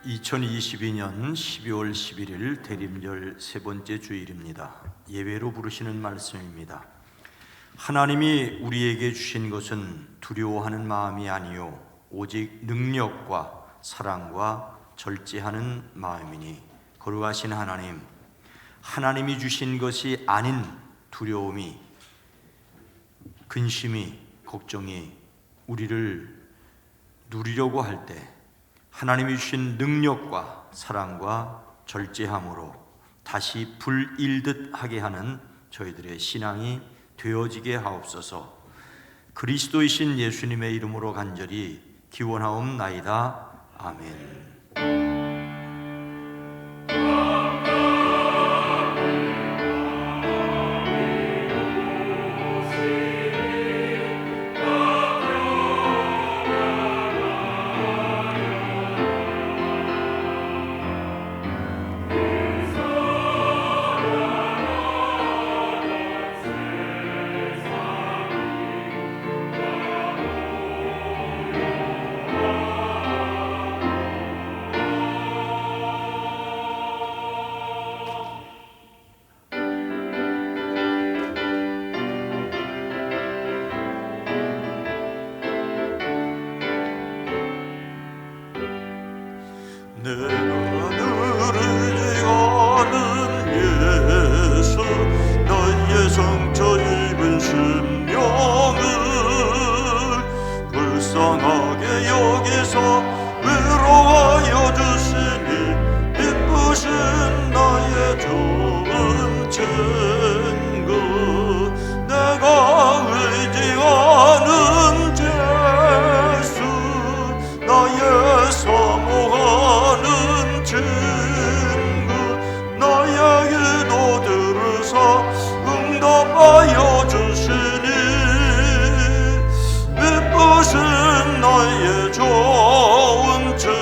2022년 12월 11일 대림절 세 번째 주일입니다. 예배로 부르시는 말씀입니다. 하나님이 우리에게 주신 것은 두려워하는 마음이 아니요 오직 능력과 사랑과 절제하는 마음이니 거룩하신 하나님, 하나님이 주신 것이 아닌 두려움이, 근심이, 걱정이 우리를 누리려고 할 때 하나님이 주신 능력과 사랑과 절제함으로 다시 불일듯 하게 하는 저희들의 신앙이 되어지게 하옵소서. 그리스도이신 예수님의 이름으로 간절히 기원하옵나이다. 아멘. 내가 너를 지어는 예수, 나의 상처 입은 심령을 불쌍하게 여기서 위로하여 주시니 기쁘신 나의 좋은 친구. 내가 의지하는 예수, 나의 사모하는 친구. 나의 기도 들으사 응답하여 주시니 기쁘신 나의 좋은 친구.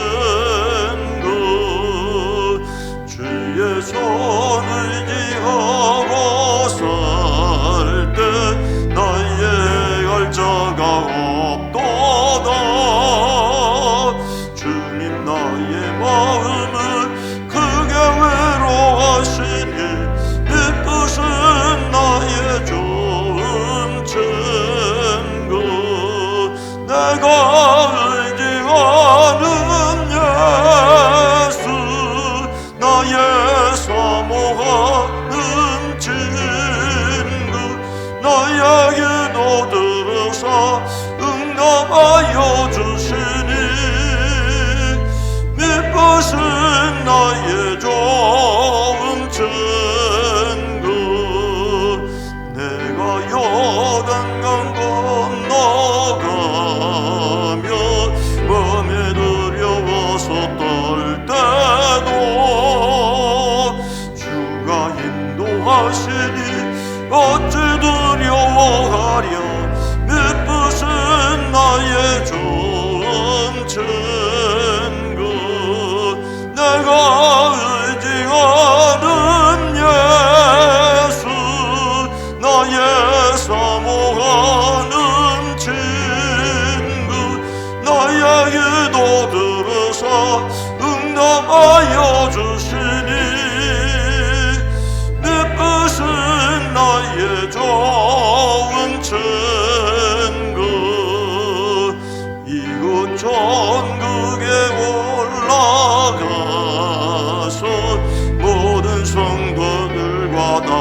주의 손 의지하고 살 때 나의 열자가 없도다. 주님 나의 마음을 크게 위로하시니 기쁘신 나의 좋은 친구. 내가 의지하는 예수, 나의 사모하는 친구. 나의 기도 들으사 응답하여 주시니 기쁘신 나의 좋은 친구. 내가 요단강 건너가며 마음에 두려워서 떨 때도 주가 인도하시니 어찌 두려워하랴. 기쁘신 나의 좋은 친구. 내가 의지하는 예수, 나의 사모하는 친구. 나의 기도 들으사 응답하여 주시니 기쁘신 나의 좋은 친구. 이곳 천국에 올라가서 모든 성도들과 다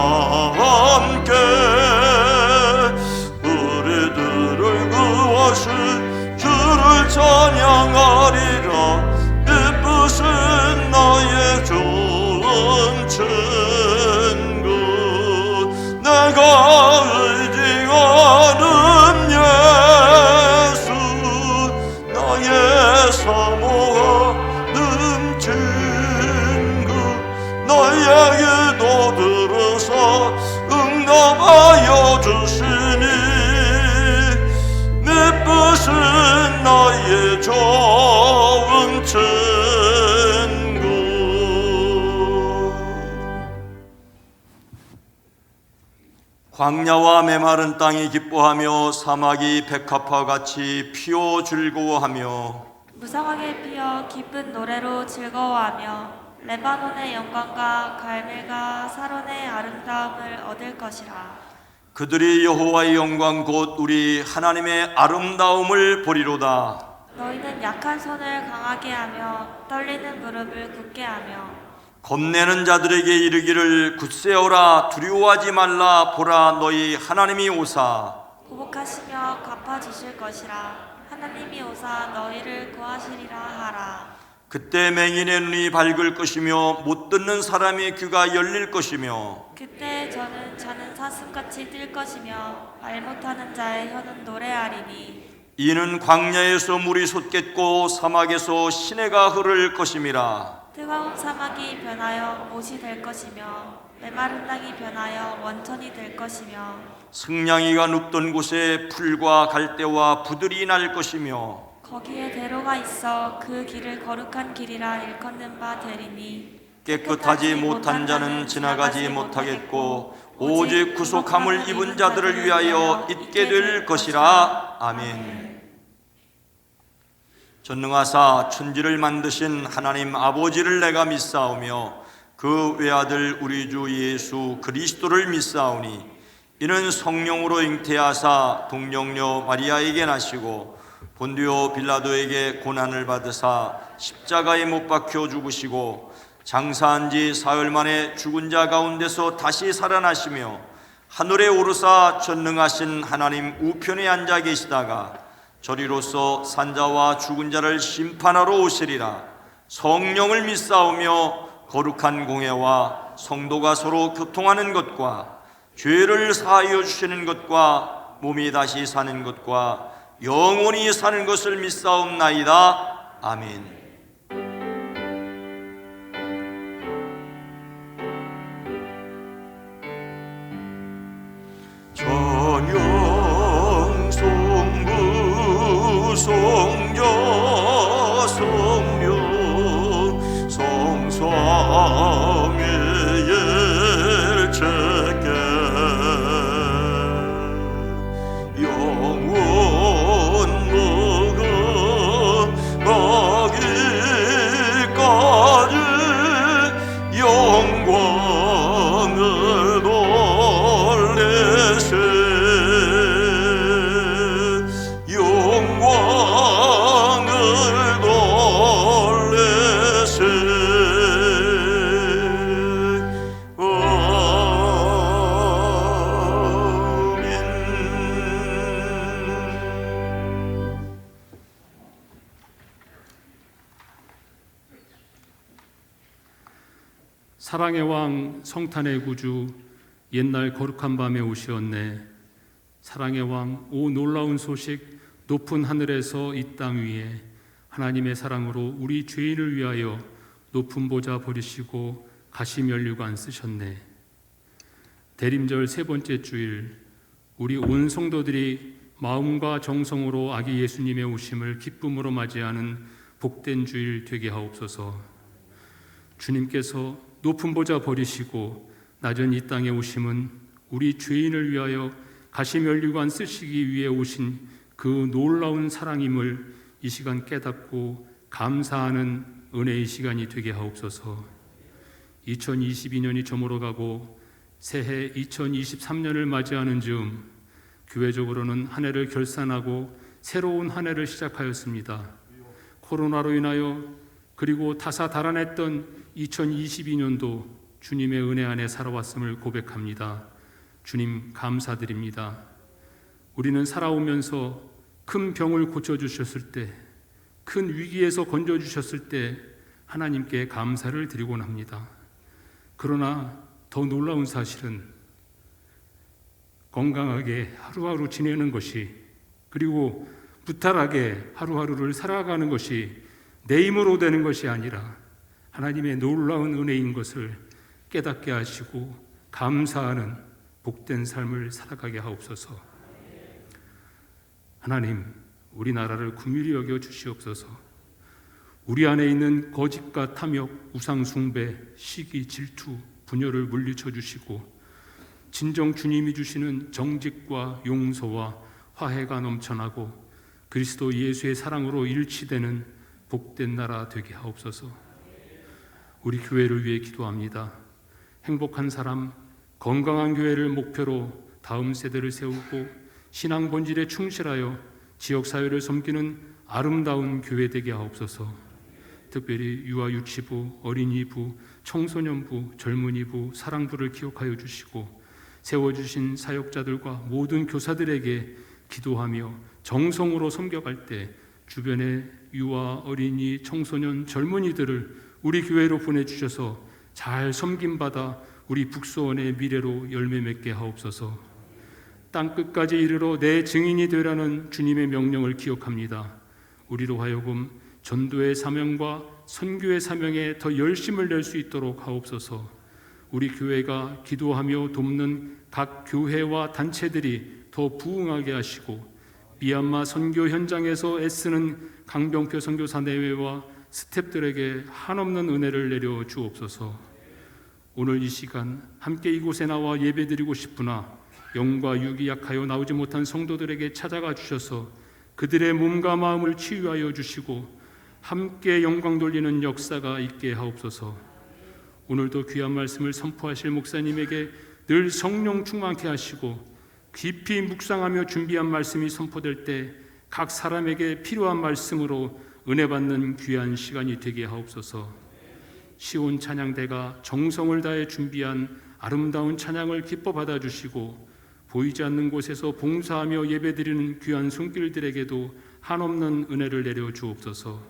함께 우리들을 구하신 주를 찬양하리라. 기쁘신 나의 좋은 친구. 내가 의지하는 예수, 나의 사모하는 친구. 나의 기도 들으사 응답하여 주시니 기쁘신 나의 좋은 친구. 광야와 메마른 땅이 기뻐하며 사막이 백합화같이 피어 즐거워하며 무성하게 피어 기쁜 노래로 즐거워하며 레바논의 영광과 갈멜과 사론의 아름다움을 얻을 것이라. 그들이 여호와의 영광 곧 우리 하나님의 아름다움을 보리로다. 너희는 약한 손을 강하게 하며 떨리는 무릎을 굳게 하며 겁내는 자들에게 이르기를 굳세어라 두려워하지 말라 보라 너희 하나님이 오사 보복하시며 갚아주실 것이라. 하나님이 오사 너희를 구하시리라 하라. 그때 맹인의 눈이 밝을 것이며 못 듣는 사람의 귀가 열릴 것이며 그때 저는 자는 사슴같이 뛸 것이며 말 못하는 자의 혀는 노래하리니 이는 광야에서 물이 솟겠고 사막에서 시내가 흐를 것임이라. 뜨거운 사막이 변하여 못이 될 것이며 메마른 땅이 변하여 원천이 될 것이며 승냥이가 눕던 곳에 풀과 갈대와 부들이 날 것이며 거기에 대로가 있어 그 길을 거룩한 길이라 일컫는 바 되리니 깨끗하지 못한 자는 지나가지 못하겠고 오직 구속함을 입은 자들을 위하여 있게 될 것이라. 아멘. 전능하사 천지를 만드신 하나님 아버지를 내가 믿사오며 그 외아들 우리 주 예수 그리스도를 믿사오니 이는 성령으로 잉태하사 동정녀 마리아에게 나시고 본디오 빌라도에게 고난을 받으사 십자가에 못 박혀 죽으시고 장사한 지 사흘 만에 죽은 자 가운데서 다시 살아나시며 하늘에 오르사 전능하신 하나님 우편에 앉아 계시다가 저리로서 산자와 죽은 자를 심판하러 오시리라. 성령을 믿사오며 거룩한 공회와 성도가 서로 교통하는 것과 죄를 사하여 주시는 것과 몸이 다시 사는 것과 영원히 사는 것을 믿사옵나이다. 아멘. 전영송구 성자 성령 성삼의 일체께 영원 무궁 나기까지 영광을 돌리시 영광을 돌리시 사랑의 왕 성탄의 구주 옛날 거룩한 밤에 오시었네. 사랑의 왕 오 놀라운 소식 높은 하늘에서 이 땅 위에 하나님의 사랑으로 우리 죄인을 위하여 높은 보좌 버리시고 가시면류관 쓰셨네. 대림절 세 번째 주일 우리 온 성도들이 마음과 정성으로 아기 예수님의 오심을 기쁨으로 맞이하는 복된 주일 되게 하옵소서. 주님께서 높은 보좌 버리시고 낮은 이 땅에 오심은 우리 죄인을 위하여 가시면류관 쓰시기 위해 오신 그 놀라운 사랑임을 이 시간 깨닫고 감사하는 은혜의 시간이 되게 하옵소서. 2022년이 저물어가고 새해 2023년을 맞이하는 즈음 교회적으로는 한 해를 결산하고 새로운 한 해를 시작하였습니다. 코로나로 인하여 그리고 다사다난했던 2022년도 주님의 은혜 안에 살아왔음을 고백합니다. 주님 감사드립니다. 우리는 살아오면서 큰 병을 고쳐주셨을 때, 큰 위기에서 건져주셨을 때 하나님께 감사를 드리곤 합니다. 그러나 더 놀라운 사실은 건강하게 하루하루 지내는 것이, 그리고 무탈하게 하루하루를 살아가는 것이 내 힘으로 되는 것이 아니라 하나님의 놀라운 은혜인 것을 깨닫게 하시고 감사하는 복된 삶을 살아가게 하옵소서. 하나님, 우리나라를 긍휼히 여겨 주시옵소서. 우리 안에 있는 거짓과 탐욕, 우상 숭배, 시기, 질투, 분열을 물리쳐 주시고 진정 주님이 주시는 정직과 용서와 화해가 넘쳐나고 그리스도 예수의 사랑으로 일치되는 복된 나라 되게 하옵소서. 우리 교회를 위해 기도합니다. 행복한 사람, 건강한 교회를 목표로 다음 세대를 세우고 신앙 본질에 충실하여 지역사회를 섬기는 아름다운 교회 되게 하옵소서. 특별히 유아유치부, 어린이부, 청소년부, 젊은이부, 사랑부를 기억하여 주시고 세워주신 사역자들과 모든 교사들에게 기도하며 정성으로 섬겨갈 때 주변의 유아, 어린이, 청소년, 젊은이들을 우리 교회로 보내주셔서 잘 섬김받아 우리 북소원의 미래로 열매 맺게 하옵소서. 땅끝까지 이르러 내 증인이 되라는 주님의 명령을 기억합니다. 우리로 하여금 전도의 사명과 선교의 사명에 더 열심을 낼 수 있도록 하옵소서. 우리 교회가 기도하며 돕는 각 교회와 단체들이 더 부흥하게 하시고 미얀마 선교 현장에서 애쓰는 강병표 선교사 내외와 스태프들에게 한없는 은혜를 내려 주옵소서. 오늘 이 시간 함께 이곳에 나와 예배드리고 싶으나 영과 육이 약하여 나오지 못한 성도들에게 찾아가 주셔서 그들의 몸과 마음을 치유하여 주시고 함께 영광 돌리는 역사가 있게 하옵소서. 오늘도 귀한 말씀을 선포하실 목사님에게 늘 성령 충만케 하시고 깊이 묵상하며 준비한 말씀이 선포될 때 각 사람에게 필요한 말씀으로 은혜 받는 귀한 시간이 되게 하옵소서. 시온 찬양대가 정성을 다해 준비한 아름다운 찬양을 기뻐 받아주시고 보이지 않는 곳에서 봉사하며 예배드리는 귀한 손길들에게도 한없는 은혜를 내려 주옵소서.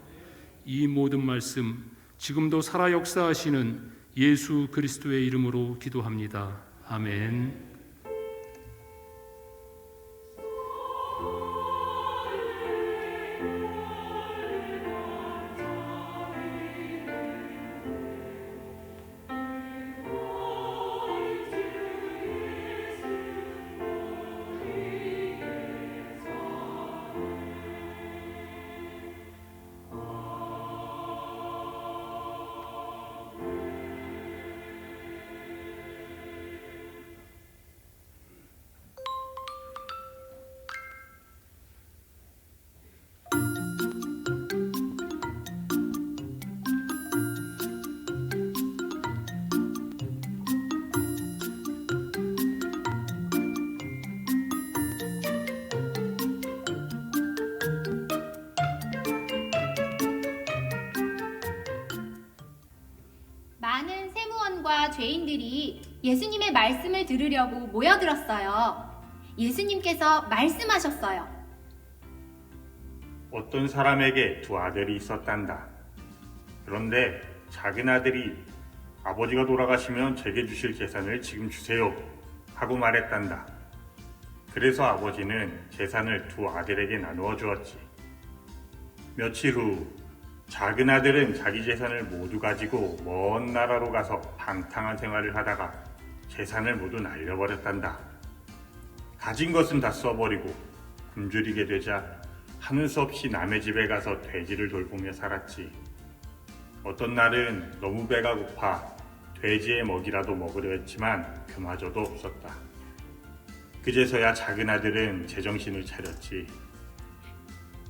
이 모든 말씀 지금도 살아 역사하시는 예수 그리스도의 이름으로 기도합니다. 아멘. 많은 세무원과 죄인들이 예수님의 말씀을 들으려고 모여들었어요. 예수님께서 말씀하셨어요. 어떤 사람에게 두 아들이 있었단다. 그런데 작은 아들이 아버지가 돌아가시면 제게 주실 재산을 지금 주세요 하고 말했단다. 그래서 아버지는 재산을 두 아들에게 나누어 주었지. 며칠 후 작은 아들은 자기 재산을 모두 가지고 먼 나라로 가서 방탕한 생활을 하다가 재산을 모두 날려버렸단다. 가진 것은 다 써버리고 굶주리게 되자 하는 수 없이 남의 집에 가서 돼지를 돌보며 살았지. 어떤 날은 너무 배가 고파 돼지의 먹이라도 먹으려 했지만 그마저도 없었다. 그제서야 작은 아들은 제정신을 차렸지.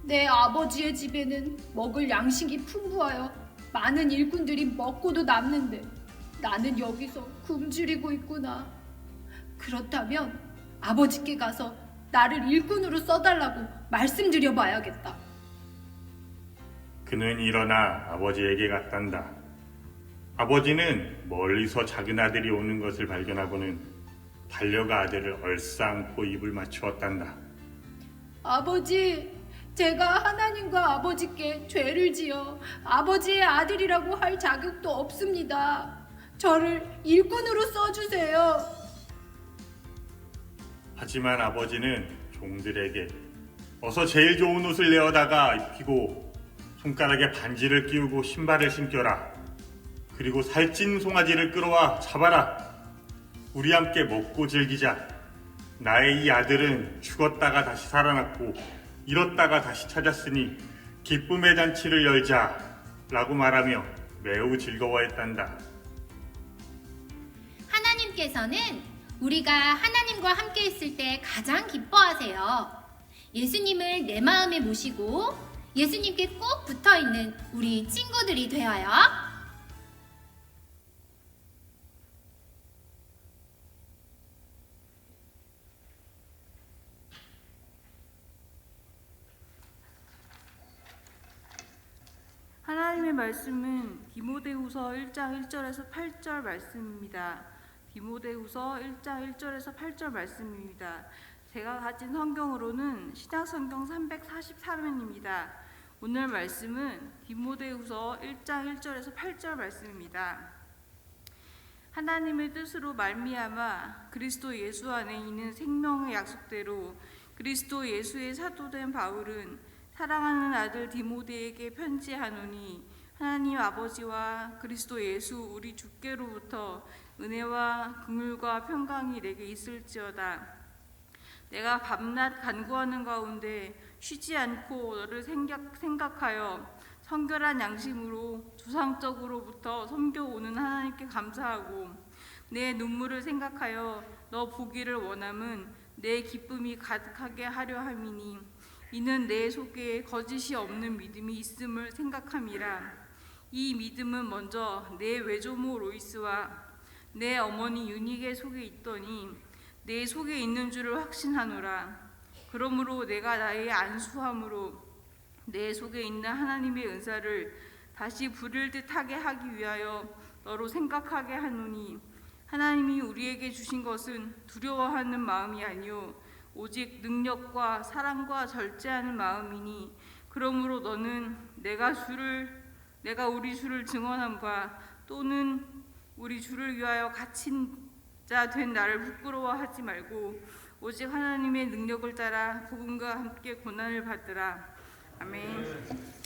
내 아버지의 집에는 먹을 양식이 풍부하여 많은 일꾼들이 먹고도 남는데 나는 여기서 굶주리고 있구나. 그렇다면 아버지께 가서 나를 일꾼으로 써달라고 말씀드려봐야겠다. 그는 일어나 아버지에게 갔단다. 아버지는 멀리서 작은 아들이 오는 것을 발견하고는 달려가 아들을 얼싸안고 입을 맞추었단다. 아버지, 제가 하나님과 아버지께 죄를 지어 아버지의 아들이라고 할 자격도 없습니다. 저를 일꾼으로 써주세요. 하지만 아버지는 종들에게 어서 제일 좋은 옷을 내어다가 입히고 손가락에 반지를 끼우고 신발을 신겨라. 그리고 살찐 송아지를 끌어와 잡아라. 우리 함께 먹고 즐기자. 나의 이 아들은 죽었다가 다시 살아났고 잃었다가 다시 찾았으니 기쁨의 잔치를 열자 라고 말하며 매우 즐거워했단다. 하나님께서는 우리가 하나님과 함께 있을 때 가장 기뻐하세요. 예수님을 내 마음에 모시고 예수님께 꼭 붙어 있는 우리 친구들이 되어요. 하나님의 말씀은 디모데후서 1장 1절에서 8절 말씀입니다. 디모데후서 1장 1절에서 8절 말씀입니다. 제가 가진 성경으로는 신약성경 343면입니다. 오늘 말씀은 디모데후서 1장 1절에서 8절 말씀입니다. 하나님의 뜻으로 말미암아 그리스도 예수 안에 있는 생명의 약속대로 그리스도 예수의 사도된 바울은 사랑하는 아들 디모데에게 편지하노니 하나님 아버지와 그리스도 예수 우리 주께로부터 은혜와 긍휼과 평강이 내게 있을지어다. 내가 밤낮 간구하는 가운데 쉬지 않고 너를 생각하여 성결한 양심으로 조상적으로부터 섬겨오는 하나님께 감사하고 내 눈물을 생각하여 너 보기를 원함은 내 기쁨이 가득하게 하려 함이니 이는 내 속에 거짓이 없는 믿음이 있음을 생각함이라. 이 믿음은 먼저 내 외조모 로이스와 내 어머니 유니게 속에 있더니 내 속에 있는 줄을 확신하노라. 그러므로 내가 나의 안수함으로 내 속에 있는 하나님의 은사를 다시 부릴 듯하게 하기 위하여 너로 생각하게 하노니 하나님이 우리에게 주신 것은 두려워하는 마음이 아니요 오직 능력과 사랑과 절제하는 마음이니 그러므로 너는 내가 우리 주를 증언함과 또는 우리 주를 위하여 갇힌 자 된 나를 부끄러워하지 말고 오직 하나님의 능력을 따라 복음과 함께 고난을 받으라. 아멘.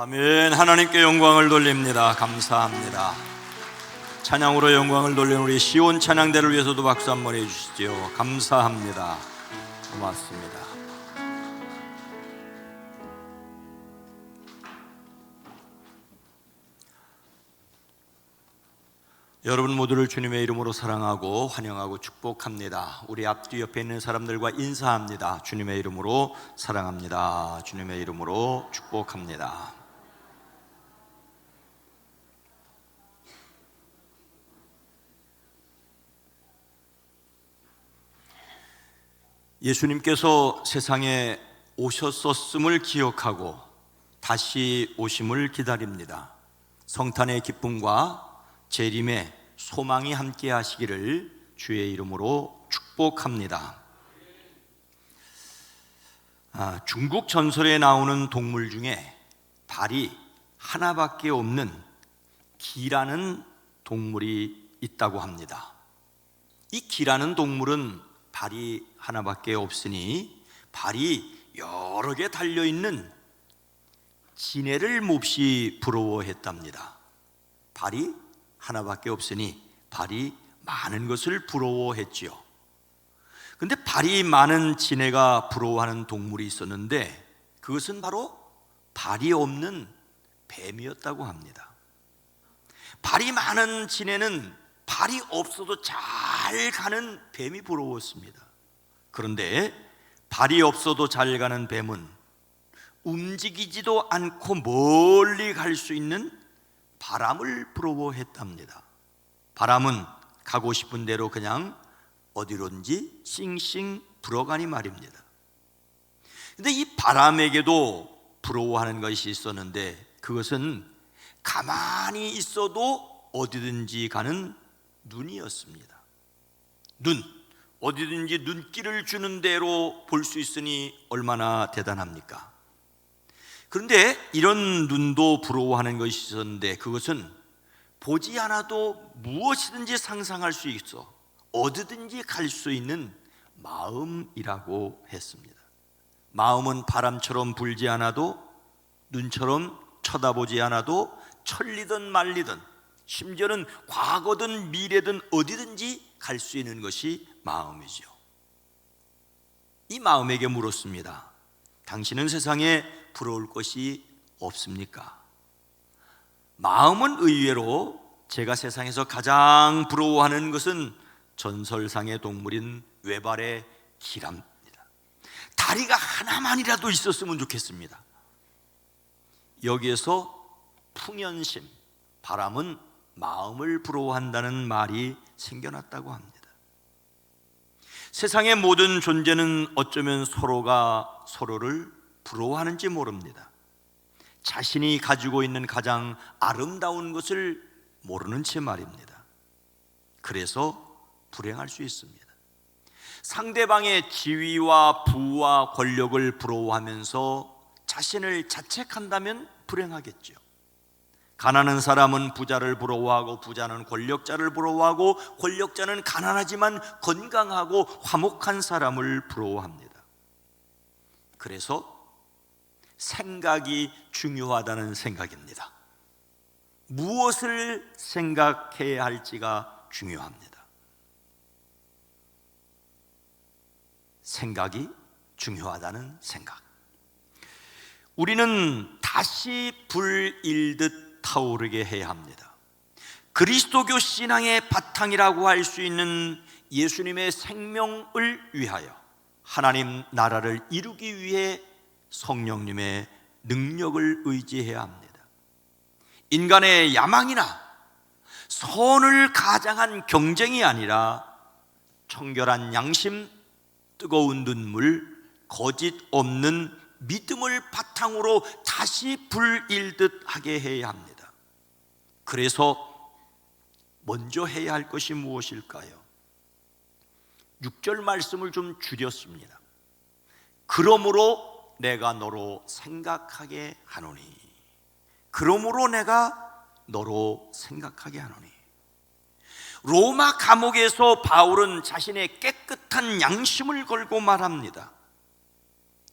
아멘. 하나님께 영광을 돌립니다. 감사합니다. 찬양으로 영광을 돌리는 우리 시온 찬양대를 위해서도 박수 한번 해주시죠. 감사합니다. 고맙습니다. 여러분 모두를 주님의 이름으로 사랑하고 환영하고 축복합니다. 우리 앞뒤 옆에 있는 사람들과 인사합니다. 주님의 이름으로 사랑합니다. 주님의 이름으로 축복합니다. 예수님께서 세상에 오셨었음을 기억하고 다시 오심을 기다립니다. 성탄의 기쁨과 재림의 소망이 함께 하시기를 주의 이름으로 축복합니다. 중국 전설에 나오는 동물 중에 발이 하나밖에 없는 기라는 동물이 있다고 합니다. 이 기라는 동물은 발이 하나밖에 없으니 발이 여러 개 달려있는 지네를 몹시 부러워했답니다. 발이 하나밖에 없으니 발이 많은 것을 부러워했지요. 근데 발이 많은 지네가 부러워하는 동물이 있었는데 그것은 바로 발이 없는 뱀이었다고 합니다. 발이 많은 지네는 발이 없어도 잘 가는 뱀이 부러웠습니다. 그런데 발이 없어도 잘 가는 뱀은 움직이지도 않고 멀리 갈 수 있는 바람을 부러워했답니다. 바람은 가고 싶은 대로 그냥 어디론지 싱싱 불어가니 말입니다. 근데 이 바람에게도 부러워하는 것이 있었는데 그것은 가만히 있어도 어디든지 가는 눈이었습니다. 눈, 어디든지 눈길을 주는 대로 볼 수 있으니 얼마나 대단합니까? 그런데 이런 눈도 부러워하는 것이 있었는데 그것은 보지 않아도 무엇이든지 상상할 수 있어 어디든지 갈 수 있는 마음이라고 했습니다. 마음은 바람처럼 불지 않아도 눈처럼 쳐다보지 않아도 천리든 말리든 심지어는 과거든 미래든 어디든지 갈 수 있는 것이 마음이죠. 이 마음에게 물었습니다. 당신은 세상에 부러울 것이 없습니까? 마음은 의외로 제가 세상에서 가장 부러워하는 것은 전설상의 동물인 외발의 기랍니다. 다리가 하나만이라도 있었으면 좋겠습니다. 여기에서 풍연심, 바람은 마음을 부러워한다는 말이 생겨났다고 합니다. 세상의 모든 존재는 어쩌면 서로가 서로를 부러워하는지 모릅니다. 자신이 가지고 있는 가장 아름다운 것을 모르는 채 말입니다. 그래서 불행할 수 있습니다. 상대방의 지위와 부와 권력을 부러워하면서 자신을 자책한다면 불행하겠죠. 가난한 사람은 부자를 부러워하고 부자는 권력자를 부러워하고 권력자는 가난하지만 건강하고 화목한 사람을 부러워합니다. 그래서 생각이 중요하다는 생각입니다. 무엇을 생각해야 할지가 중요합니다. 생각이 중요하다는 생각. 우리는 다시 불일듯 타오르게 해야 합니다. 그리스도교 신앙의 바탕이라고 할 수 있는 예수님의 생명을 위하여 하나님 나라를 이루기 위해 성령님의 능력을 의지해야 합니다. 인간의 야망이나 선을 가장한 경쟁이 아니라 청결한 양심, 뜨거운 눈물, 거짓 없는 믿음을 바탕으로 다시 불일듯 하게 해야 합니다. 그래서 먼저 해야 할 것이 무엇일까요? 6절 말씀을 좀 줄였습니다. 그러므로 내가 너로 생각하게 하노니. 그러므로 내가 너로 생각하게 하노니. 로마 감옥에서 바울은 자신의 깨끗한 양심을 걸고 말합니다.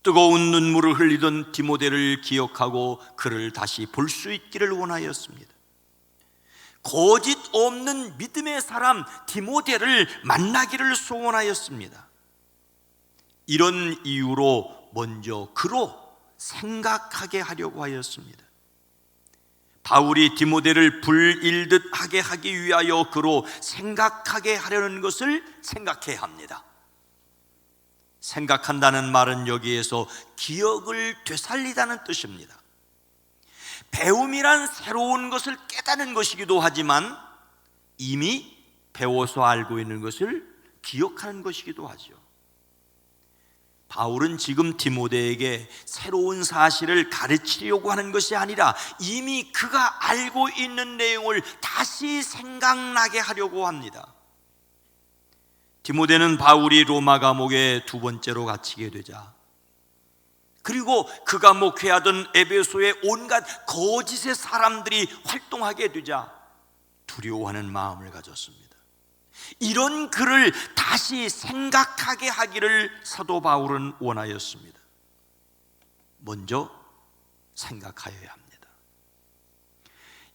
뜨거운 눈물을 흘리던 디모데를 기억하고 그를 다시 볼 수 있기를 원하였습니다. 거짓 없는 믿음의 사람 디모데를 만나기를 소원하였습니다. 이런 이유로 먼저 그로 생각하게 하려고 하였습니다. 바울이 디모데를 불일듯 하게 하기 위하여 그로 생각하게 하려는 것을 생각해야 합니다. 생각한다는 말은 여기에서 기억을 되살리다는 뜻입니다. 배움이란 새로운 것을 깨닫는 것이기도 하지만 이미 배워서 알고 있는 것을 기억하는 것이기도 하죠. 바울은 지금 디모데에게 새로운 사실을 가르치려고 하는 것이 아니라 이미 그가 알고 있는 내용을 다시 생각나게 하려고 합니다. 디모데는 바울이 로마 감옥에 두 번째로 갇히게 되자, 그리고 그가 목회하던 에베소의 온갖 거짓의 사람들이 활동하게 되자 두려워하는 마음을 가졌습니다. 이런 그를 다시 생각하게 하기를 사도 바울은 원하였습니다. 먼저 생각하여야 합니다.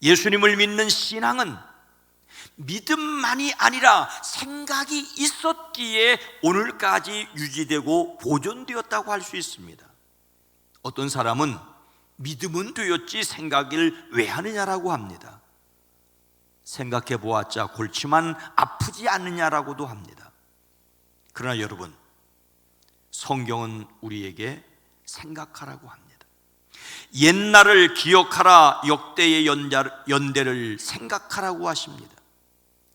예수님을 믿는 신앙은 믿음만이 아니라 생각이 있었기에 오늘까지 유지되고 보존되었다고 할 수 있습니다. 어떤 사람은 믿음은 되었지 생각을 왜 하느냐라고 합니다. 생각해 보았자 골치만 아프지 않느냐라고도 합니다. 그러나 여러분, 성경은 우리에게 생각하라고 합니다. 옛날을 기억하라, 역대의 연대를 생각하라고 하십니다.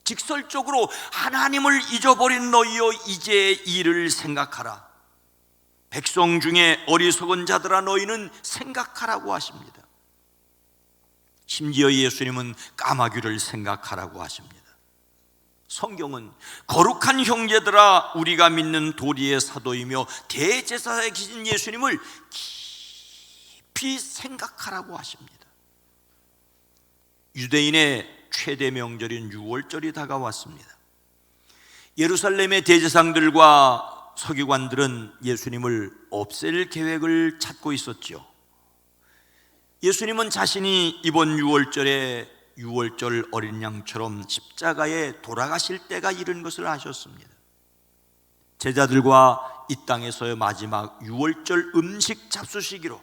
직설적으로 하나님을 잊어버린 너희여 이제 일을 생각하라. 백성 중에 어리석은 자들아 너희는 생각하라고 하십니다. 심지어 예수님은 까마귀를 생각하라고 하십니다. 성경은 거룩한 형제들아 우리가 믿는 도리의 사도이며 대제사장에 계신 예수님을 깊이 생각하라고 하십니다. 유대인의 최대 명절인 유월절이 다가왔습니다. 예루살렘의 대제사장들과 서기관들은 예수님을 없앨 계획을 찾고 있었죠. 예수님은 자신이 이번 유월절에 유월절 어린 양처럼 십자가에 돌아가실 때가 이른 것을 아셨습니다. 제자들과 이 땅에서의 마지막 유월절 음식 잡수시기로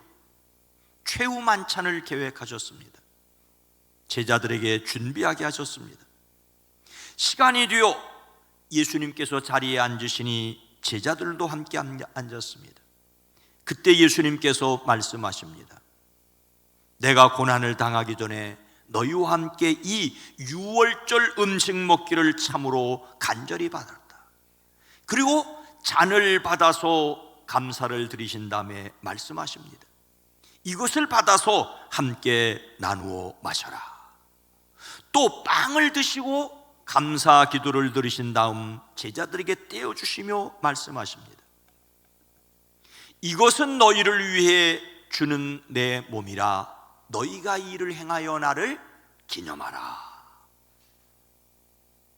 최후 만찬을 계획하셨습니다. 제자들에게 준비하게 하셨습니다. 시간이 되어 예수님께서 자리에 앉으시니 제자들도 함께 앉았습니다. 그때 예수님께서 말씀하십니다. 내가 고난을 당하기 전에 너희와 함께 이 유월절 음식 먹기를 참으로 간절히 바랐다. 그리고 잔을 받아서 감사를 드리신 다음에 말씀하십니다. 이것을 받아서 함께 나누어 마셔라. 또 빵을 드시고 감사 기도를 드리신 다음 제자들에게 떼어주시며 말씀하십니다. 이것은 너희를 위해 주는 내 몸이라. 너희가 이 일을 행하여 나를 기념하라.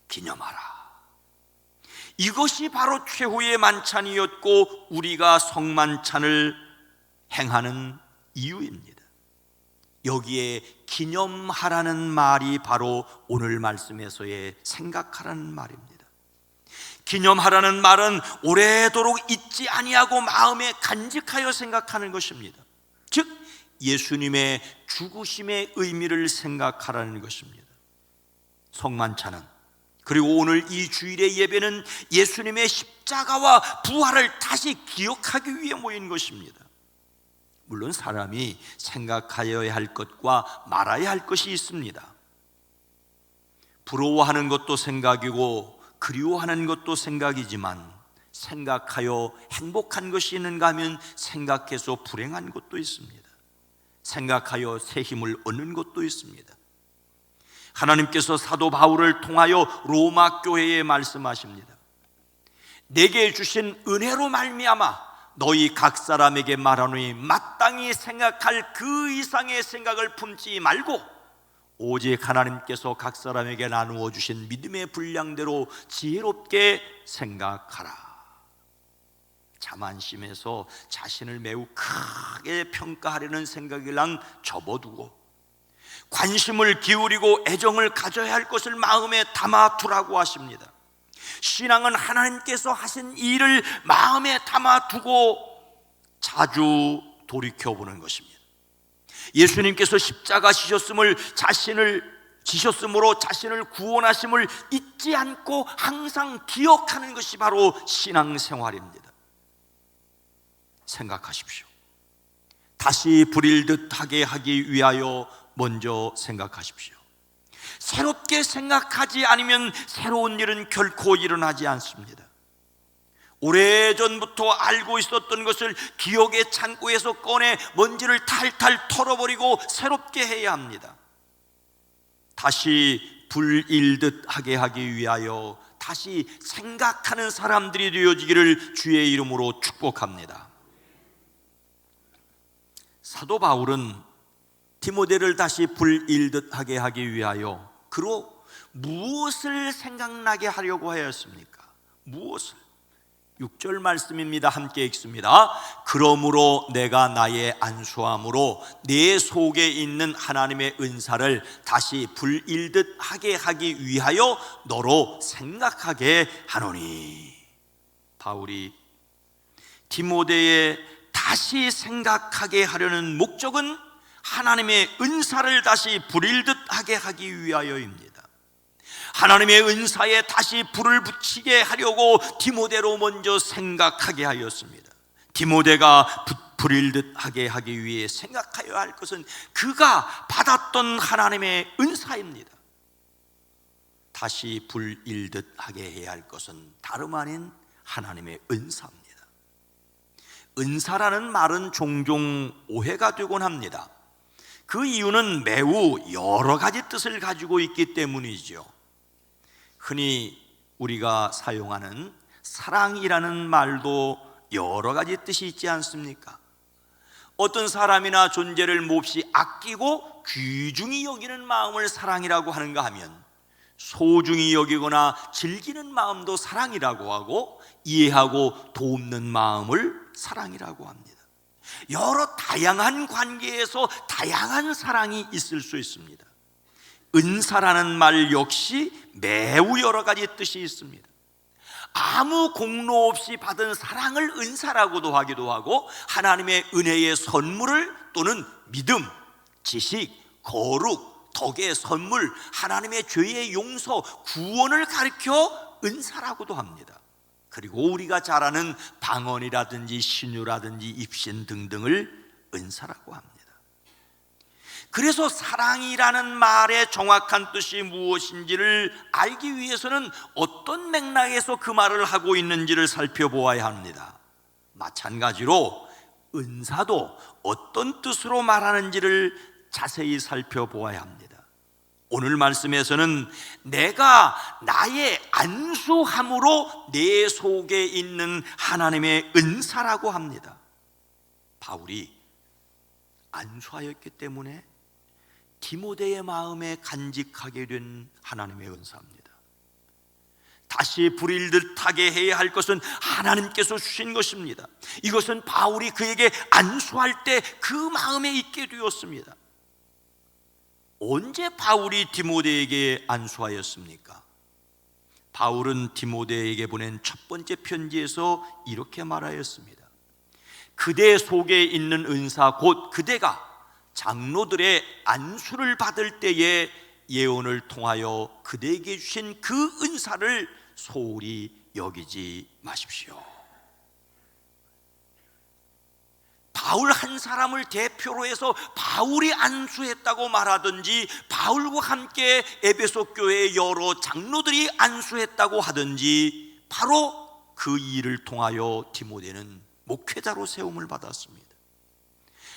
기념하라. 이것이 바로 최후의 만찬이었고 우리가 성만찬을 행하는 이유입니다. 여기에 기념하라는 말이 바로 오늘 말씀에서의 생각하라는 말입니다. 기념하라는 말은 오래도록 잊지 아니하고 마음에 간직하여 생각하는 것입니다. 즉 예수님의 죽으심의 의미를 생각하라는 것입니다. 성만찬은, 그리고 오늘 이 주일의 예배는 예수님의 십자가와 부활을 다시 기억하기 위해 모인 것입니다. 물론 사람이 생각하여야 할 것과 말아야 할 것이 있습니다. 부러워하는 것도 생각이고 그리워하는 것도 생각이지만 생각하여 행복한 것이 있는가 하면 생각해서 불행한 것도 있습니다. 생각하여 새 힘을 얻는 것도 있습니다. 하나님께서 사도 바울을 통하여 로마 교회에 말씀하십니다. 내게 주신 은혜로 말미암아 너희 각 사람에게 말하노니 마땅히 생각할 그 이상의 생각을 품지 말고 오직 하나님께서 각 사람에게 나누어 주신 믿음의 분량대로 지혜롭게 생각하라. 자만심에서 자신을 매우 크게 평가하려는 생각이랑 접어두고 관심을 기울이고 애정을 가져야 할 것을 마음에 담아두라고 하십니다. 신앙은 하나님께서 하신 일을 마음에 담아두고 자주 돌이켜보는 것입니다. 예수님께서 십자가 지셨으므로 자신을 구원하심을 잊지 않고 항상 기억하는 것이 바로 신앙생활입니다. 생각하십시오. 다시 불일듯하게 하기 위하여 먼저 생각하십시오. 새롭게 생각하지 않으면 새로운 일은 결코 일어나지 않습니다. 오래전부터 알고 있었던 것을 기억의 창고에서 꺼내 먼지를 탈탈 털어버리고 새롭게 해야 합니다. 다시 불일듯하게 하기 위하여 다시 생각하는 사람들이 되어지기를 주의 이름으로 축복합니다. 사도 바울은 디모데를 다시 불일듯하게 하기 위하여 그로 무엇을 생각나게 하려고 하였습니까? 무엇을? 6절 말씀입니다. 함께 읽습니다. 그러므로 내가 나의 안수함으로 내 속에 있는 하나님의 은사를 다시 불일듯하게 하기 위하여 너로 생각하게 하노니. 바울이 디모데에 다시 생각하게 하려는 목적은 하나님의 은사를 다시 불일듯하게 하기 위하여입니다. 하나님의 은사에 다시 불을 붙이게 하려고 디모데로 먼저 생각하게 하였습니다. 디모데가 불일듯하게 하기 위해 생각하여야 할 것은 그가 받았던 하나님의 은사입니다. 다시 불일듯하게 해야 할 것은 다름 아닌 하나님의 은사입니다. 은사라는 말은 종종 오해가 되곤 합니다. 그 이유는 매우 여러 가지 뜻을 가지고 있기 때문이죠. 흔히 우리가 사용하는 사랑이라는 말도 여러 가지 뜻이 있지 않습니까? 어떤 사람이나 존재를 몹시 아끼고 귀중히 여기는 마음을 사랑이라고 하는가 하면 소중히 여기거나 즐기는 마음도 사랑이라고 하고 이해하고 돕는 마음을 사랑이라고 합니다. 여러 다양한 관계에서 다양한 사랑이 있을 수 있습니다. 은사라는 말 역시 매우 여러 가지 뜻이 있습니다. 아무 공로 없이 받은 사랑을 은사라고도 하기도 하고 하나님의 은혜의 선물을 또는 믿음, 지식, 거룩, 덕의 선물, 하나님의 죄의 용서, 구원을 가리켜 은사라고도 합니다. 그리고 우리가 잘 아는 방언이라든지 신유라든지 입신 등등을 은사라고 합니다. 그래서 사랑이라는 말의 정확한 뜻이 무엇인지를 알기 위해서는 어떤 맥락에서 그 말을 하고 있는지를 살펴보아야 합니다. 마찬가지로 은사도 어떤 뜻으로 말하는지를 자세히 살펴보아야 합니다. 오늘 말씀에서는 내가 나의 안수함으로 내 속에 있는 하나님의 은사라고 합니다. 바울이 안수하였기 때문에 디모데의 마음에 간직하게 된 하나님의 은사입니다. 다시 불일듯하게 해야 할 것은 하나님께서 주신 것입니다. 이것은 바울이 그에게 안수할 때 그 마음에 있게 되었습니다. 언제 바울이 디모데에게 안수하였습니까? 바울은 디모데에게 보낸 첫 번째 편지에서 이렇게 말하였습니다. 그대 속에 있는 은사 곧 그대가 장로들의 안수를 받을 때에 예언을 통하여 그대에게 주신 그 은사를 소홀히 여기지 마십시오. 바울 한 사람을 대표로 해서 바울이 안수했다고 말하든지 바울과 함께 에베소 교회의 여러 장로들이 안수했다고 하든지 바로 그 일을 통하여 디모데는 목회자로 세움을 받았습니다.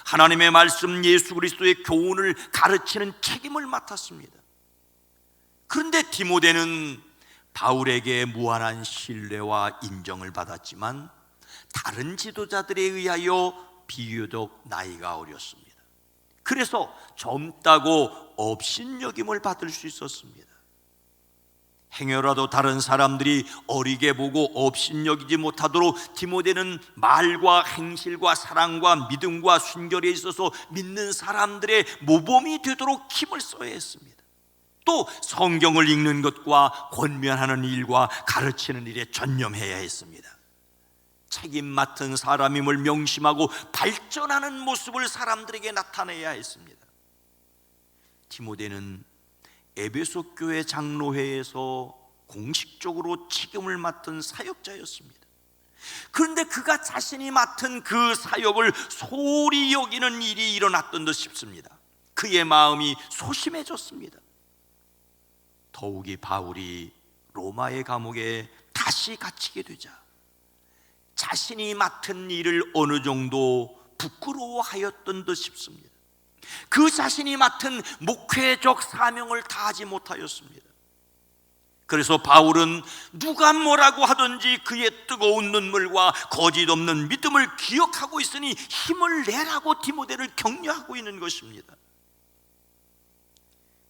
하나님의 말씀 예수 그리스도의 교훈을 가르치는 책임을 맡았습니다. 그런데 디모데는 바울에게 무한한 신뢰와 인정을 받았지만 다른 지도자들에 의하여 비교적 나이가 어렸습니다. 그래서 젊다고 업신여김을 받을 수 있었습니다. 행여라도 다른 사람들이 어리게 보고 업신여기지 못하도록 디모데는 말과 행실과 사랑과 믿음과 순결에 있어서 믿는 사람들의 모범이 되도록 힘을 써야 했습니다. 또 성경을 읽는 것과 권면하는 일과 가르치는 일에 전념해야 했습니다. 책임 맡은 사람임을 명심하고 발전하는 모습을 사람들에게 나타내야 했습니다. 디모데는 에베소 교회 장로회에서 공식적으로 책임을 맡은 사역자였습니다. 그런데 그가 자신이 맡은 그 사역을 소홀히 여기는 일이 일어났던 듯 싶습니다. 그의 마음이 소심해졌습니다. 더욱이 바울이 로마의 감옥에 다시 갇히게 되자 자신이 맡은 일을 어느 정도 부끄러워하였던 듯 싶습니다. 그 자신이 맡은 목회적 사명을 다하지 못하였습니다. 그래서 바울은 누가 뭐라고 하든지 그의 뜨거운 눈물과 거짓 없는 믿음을 기억하고 있으니 힘을 내라고 디모데를 격려하고 있는 것입니다.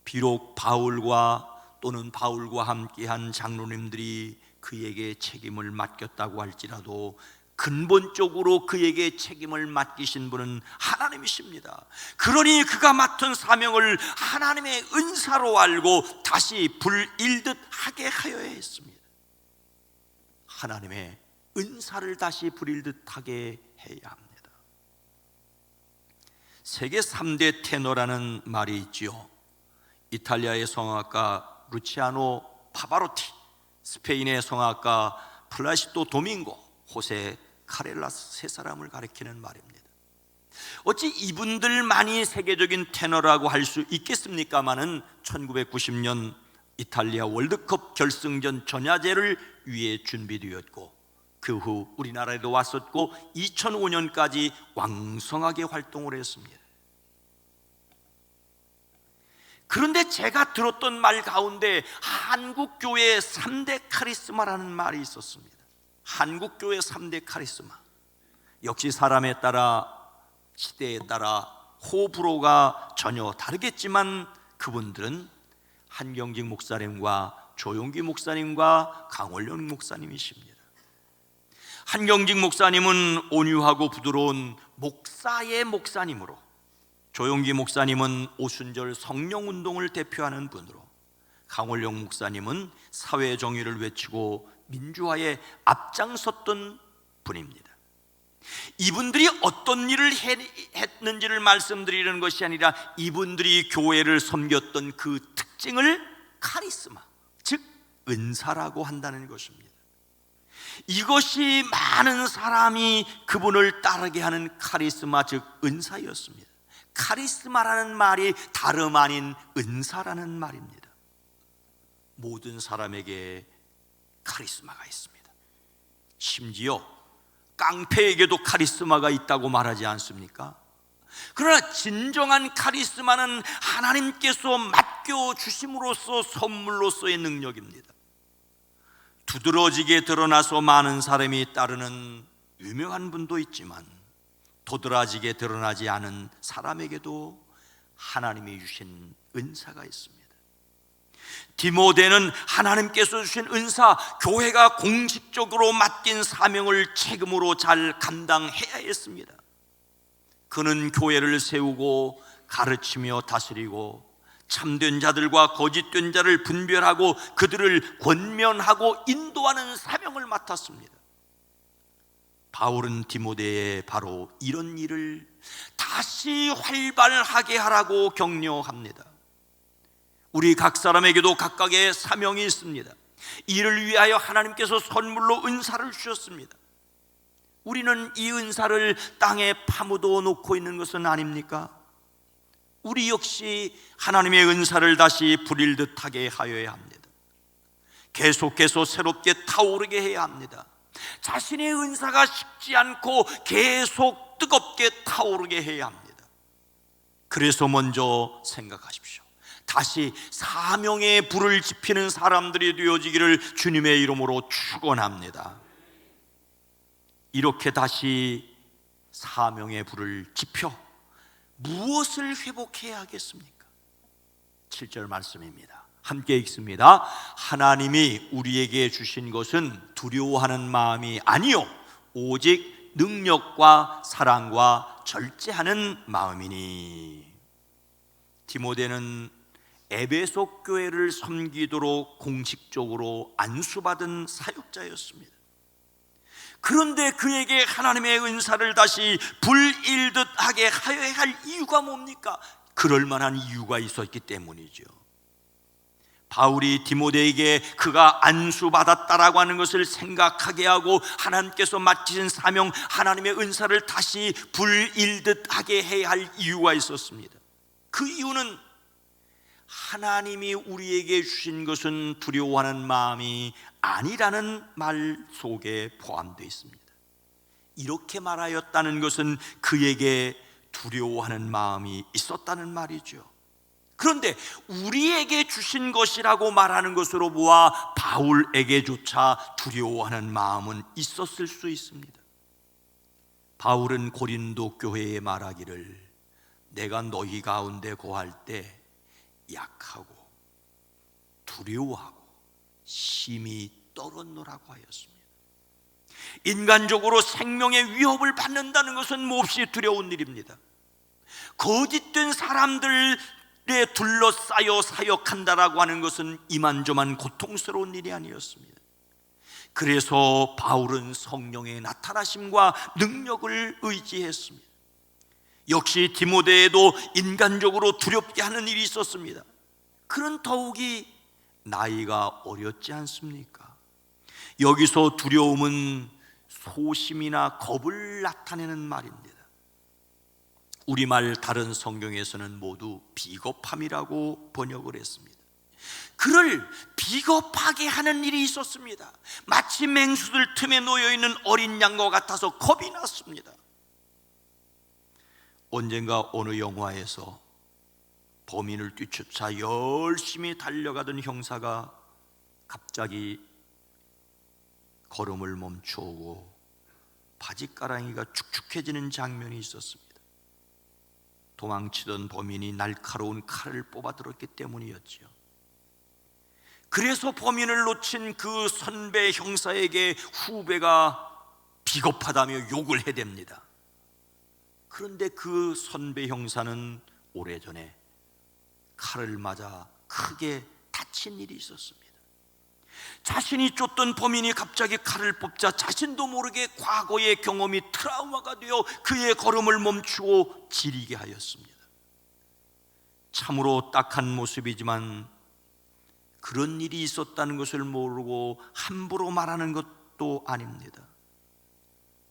비록 바울과 또는 바울과 함께한 장로님들이 그에게 책임을 맡겼다고 할지라도 근본적으로 그에게 책임을 맡기신 분은 하나님이십니다. 그러니 그가 맡은 사명을 하나님의 은사로 알고 다시 불일듯 하게 하여야 했습니다. 하나님의 은사를 다시 불일듯 하게 해야 합니다. 세계 3대 테너라는 말이 있지요. 이탈리아의 성악가 루치아노 파바로티, 스페인의 성악가 플라시도 도밍고, 호세 카렐라스 세 사람을 가리키는 말입니다. 어찌 이분들만이 세계적인 테너라고 할 수 있겠습니까마는 1990년 이탈리아 월드컵 결승전 전야제를 위해 준비되었고 그 후 우리나라에도 왔었고 2005년까지 왕성하게 활동을 했습니다. 그런데 제가 들었던 말 가운데 한국교회의 3대 카리스마라는 말이 있었습니다. 한국교회 3대 카리스마, 역시 사람에 따라 시대에 따라 호불호가 전혀 다르겠지만 그분들은 한경직 목사님과 조용기 목사님과 강원령 목사님이십니다. 한경직 목사님은 온유하고 부드러운 목사의 목사님으로, 조용기 목사님은 오순절 성령운동을 대표하는 분으로, 강원령 목사님은 사회정의를 외치고 민주화에 앞장섰던 분입니다. 이분들이 어떤 일을 했는지를 말씀드리는 것이 아니라 이분들이 교회를 섬겼던 그 특징을 카리스마, 즉 은사라고 한다는 것입니다. 이것이 많은 사람이 그분을 따르게 하는 카리스마, 즉 은사였습니다. 카리스마라는 말이 다름 아닌 은사라는 말입니다. 모든 사람에게 카리스마가 있습니다. 심지어 깡패에게도 카리스마가 있다고 말하지 않습니까? 그러나 진정한 카리스마는 하나님께서 맡겨주심으로써 선물로서의 능력입니다. 두드러지게 드러나서 많은 사람이 따르는 유명한 분도 있지만 도드라지게 드러나지 않은 사람에게도 하나님이 주신 은사가 있습니다. 디모데는 하나님께서 주신 은사, 교회가 공식적으로 맡긴 사명을 책임으로 잘 감당해야 했습니다. 그는 교회를 세우고 가르치며 다스리고 참된 자들과 거짓된 자를 분별하고 그들을 권면하고 인도하는 사명을 맡았습니다. 바울은 디모데에 바로 이런 일을 다시 활발하게 하라고 격려합니다. 우리 각 사람에게도 각각의 사명이 있습니다. 이를 위하여 하나님께서 선물로 은사를 주셨습니다. 우리는 이 은사를 땅에 파묻어 놓고 있는 것은 아닙니까? 우리 역시 하나님의 은사를 다시 불일듯 하게 하여야 합니다. 계속해서 새롭게 타오르게 해야 합니다. 자신의 은사가 식지 않고 계속 뜨겁게 타오르게 해야 합니다. 그래서 먼저 생각하십시오. 다시 사명의 불을 지피는 사람들이 되어지기를 주님의 이름으로 축원합니다. 이렇게 다시 사명의 불을 지펴 무엇을 회복해야 하겠습니까? 7절 말씀입니다. 함께 읽습니다. 하나님이 우리에게 주신 것은 두려워하는 마음이 아니요 오직 능력과 사랑과 절제하는 마음이니. 디모데는 에베소 교회를 섬기도록 공식적으로 안수받은 사역자였습니다. 그런데 그에게 하나님의 은사를 다시 불일듯 하게 하여야 할 이유가 뭡니까? 그럴 만한 이유가 있었기 때문이죠. 바울이 디모데에게 그가 안수받았다라고 하는 것을 생각하게 하고 하나님께서 맡기신 사명, 하나님의 은사를 다시 불일듯 하게 해야 할 이유가 있었습니다. 그 이유는 하나님이 우리에게 주신 것은 두려워하는 마음이 아니라는 말 속에 포함되어 있습니다. 이렇게 말하였다는 것은 그에게 두려워하는 마음이 있었다는 말이죠. 그런데 우리에게 주신 것이라고 말하는 것으로 보아 바울에게조차 두려워하는 마음은 있었을 수 있습니다. 바울은 고린도 교회에 말하기를 내가 너희 가운데 거할 때 약하고 두려워하고 심히 떨었노라고 하였습니다. 인간적으로 생명의 위협을 받는다는 것은 몹시 두려운 일입니다. 거짓된 사람들에 둘러싸여 사역한다라고 하는 것은 이만저만 고통스러운 일이 아니었습니다. 그래서 바울은 성령의 나타나심과 능력을 의지했습니다. 역시 디모데에도 인간적으로 두렵게 하는 일이 있었습니다. 그런 더욱이 나이가 어렸지 않습니까? 여기서 두려움은 소심이나 겁을 나타내는 말입니다. 우리말 다른 성경에서는 모두 비겁함이라고 번역을 했습니다. 그를 비겁하게 하는 일이 있었습니다. 마치 맹수들 틈에 놓여있는 어린 양과 같아서 겁이 났습니다. 언젠가 어느 영화에서 범인을 뒤쫓아 열심히 달려가던 형사가 갑자기 걸음을 멈추고 바지가랑이가 축축해지는 장면이 있었습니다. 도망치던 범인이 날카로운 칼을 뽑아들었기 때문이었죠. 그래서 범인을 놓친 그 선배 형사에게 후배가 비겁하다며 욕을 해댑니다. 그런데 그 선배 형사는 오래전에 칼을 맞아 크게 다친 일이 있었습니다. 자신이 쫓던 범인이 갑자기 칼을 뽑자 자신도 모르게 과거의 경험이 트라우마가 되어 그의 걸음을 멈추고 지리게 하였습니다. 참으로 딱한 모습이지만 그런 일이 있었다는 것을 모르고 함부로 말하는 것도 아닙니다.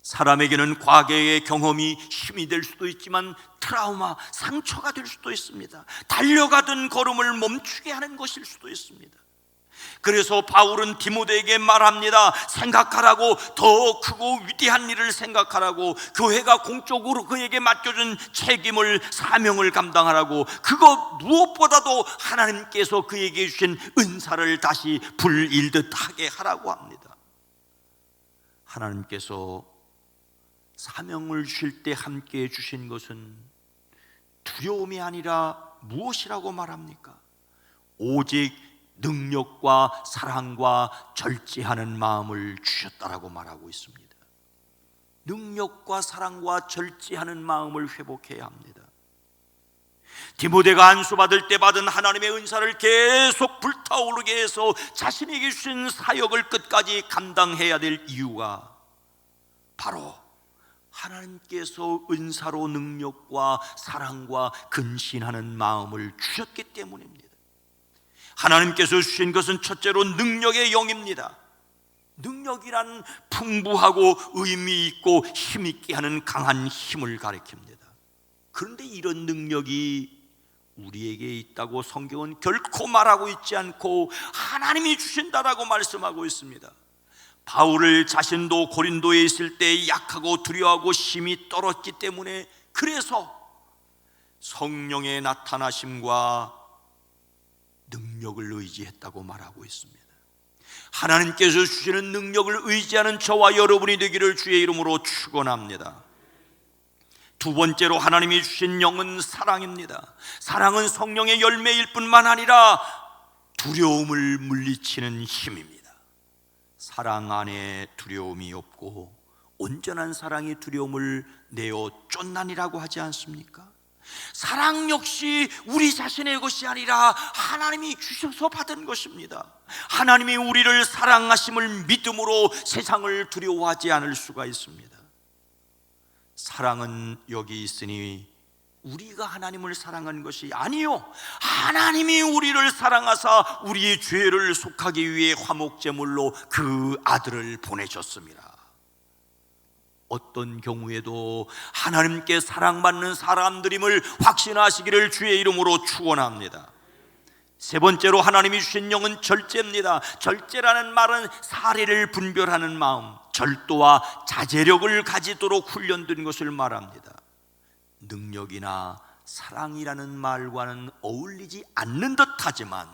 사람에게는 과거의 경험이 힘이 될 수도 있지만 트라우마, 상처가 될 수도 있습니다. 달려가던 걸음을 멈추게 하는 것일 수도 있습니다. 그래서 바울은 디모데에게 말합니다. 생각하라고, 더 크고 위대한 일을 생각하라고, 교회가 공적으로 그에게 맡겨준 책임을, 사명을 감당하라고, 그거 무엇보다도 하나님께서 그에게 주신 은사를 다시 불일듯 하게 하라고 합니다. 하나님께서 사명을 주실 때 함께 해주신 것은 두려움이 아니라 무엇이라고 말합니까? 오직 능력과 사랑과 절제하는 마음을 주셨다라고 말하고 있습니다. 능력과 사랑과 절제하는 마음을 회복해야 합니다. 디모데가 안수받을 때 받은 하나님의 은사를 계속 불타오르게 해서 자신에게 주신 사역을 끝까지 감당해야 될 이유가 바로 하나님께서 은사로 능력과 사랑과 근신하는 마음을 주셨기 때문입니다. 하나님께서 주신 것은 첫째로 능력의 영입니다. 능력이란 풍부하고 의미 있고 힘있게 하는 강한 힘을 가리킵니다. 그런데 이런 능력이 우리에게 있다고 성경은 결코 말하고 있지 않고 하나님이 주신다라고 말씀하고 있습니다. 바울을 자신도 고린도에 있을 때 약하고 두려워하고 심히 떨었기 때문에 그래서 성령의 나타나심과 능력을 의지했다고 말하고 있습니다. 하나님께서 주시는 능력을 의지하는 저와 여러분이 되기를 주의 이름으로 축원합니다. 두 번째로 하나님이 주신 영은 사랑입니다. 사랑은 성령의 열매일 뿐만 아니라 두려움을 물리치는 힘입니다. 사랑 안에 두려움이 없고 온전한 사랑이 두려움을 내어 쫓나니라고 하지 않습니까? 사랑 역시 우리 자신의 것이 아니라 하나님이 주셔서 받은 것입니다. 하나님이 우리를 사랑하심을 믿음으로 세상을 두려워하지 않을 수가 있습니다. 사랑은 여기 있으니 우리가 하나님을 사랑한 것이 아니요, 하나님이 우리를 사랑하사 우리의 죄를 속하기 위해 화목제물로 그 아들을 보내셨습니다. 어떤 경우에도 하나님께 사랑받는 사람들임을 확신하시기를 주의 이름으로 축원합니다. 세 번째로 하나님이 주신 영은 절제입니다. 절제라는 말은 사리를 분별하는 마음, 절도와 자제력을 가지도록 훈련된 것을 말합니다. 능력이나 사랑이라는 말과는 어울리지 않는 듯하지만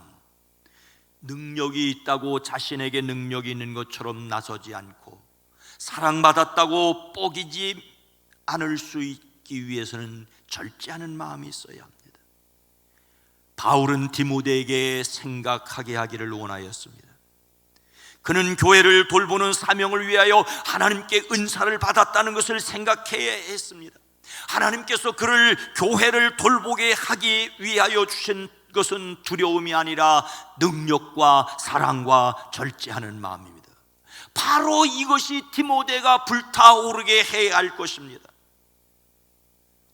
능력이 있다고 자신에게 능력이 있는 것처럼 나서지 않고 사랑받았다고 뻐기지 않을 수 있기 위해서는 절제하는 마음이 있어야 합니다. 바울은 디모데에게 생각하게 하기를 원하였습니다. 그는 교회를 돌보는 사명을 위하여 하나님께 은사를 받았다는 것을 생각해야 했습니다. 하나님께서 그를 교회를 돌보게 하기 위하여 주신 것은 두려움이 아니라 능력과 사랑과 절제하는 마음입니다. 바로 이것이 디모데가 불타오르게 해야 할 것입니다.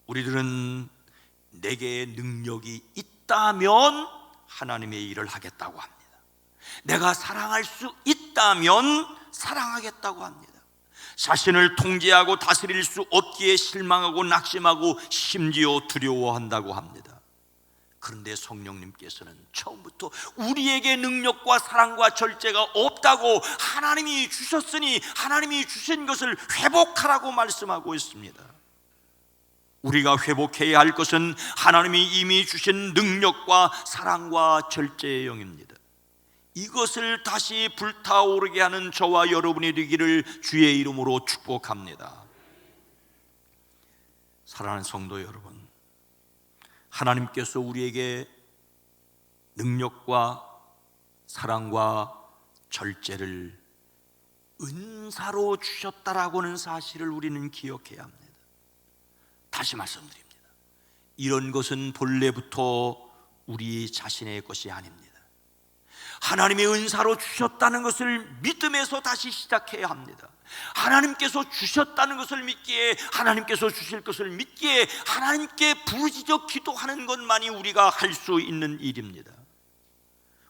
우리들은 내게 능력이 있다면 하나님의 일을 하겠다고 합니다. 내가 사랑할 수 있다면 사랑하겠다고 합니다. 자신을 통제하고 다스릴 수 없기에 실망하고 낙심하고 심지어 두려워한다고 합니다. 그런데 성령님께서는 처음부터 우리에게 능력과 사랑과 절제가 없다고 하나님이 주셨으니 하나님이 주신 것을 회복하라고 말씀하고 있습니다. 우리가 회복해야 할 것은 하나님이 이미 주신 능력과 사랑과 절제의 영입니다. 이것을 다시 불타오르게 하는 저와 여러분이 되기를 주의 이름으로 축복합니다. 사랑하는 성도 여러분, 하나님께서 우리에게 능력과 사랑과 절제를 은사로 주셨다라고는 사실을 우리는 기억해야 합니다. 다시 말씀드립니다. 이런 것은 본래부터 우리 자신의 것이 아닙니다. 하나님의 은사로 주셨다는 것을 믿음에서 다시 시작해야 합니다. 하나님께서 주셨다는 것을 믿기에, 하나님께서 주실 것을 믿기에 하나님께 부르짖어 기도하는 것만이 우리가 할 수 있는 일입니다.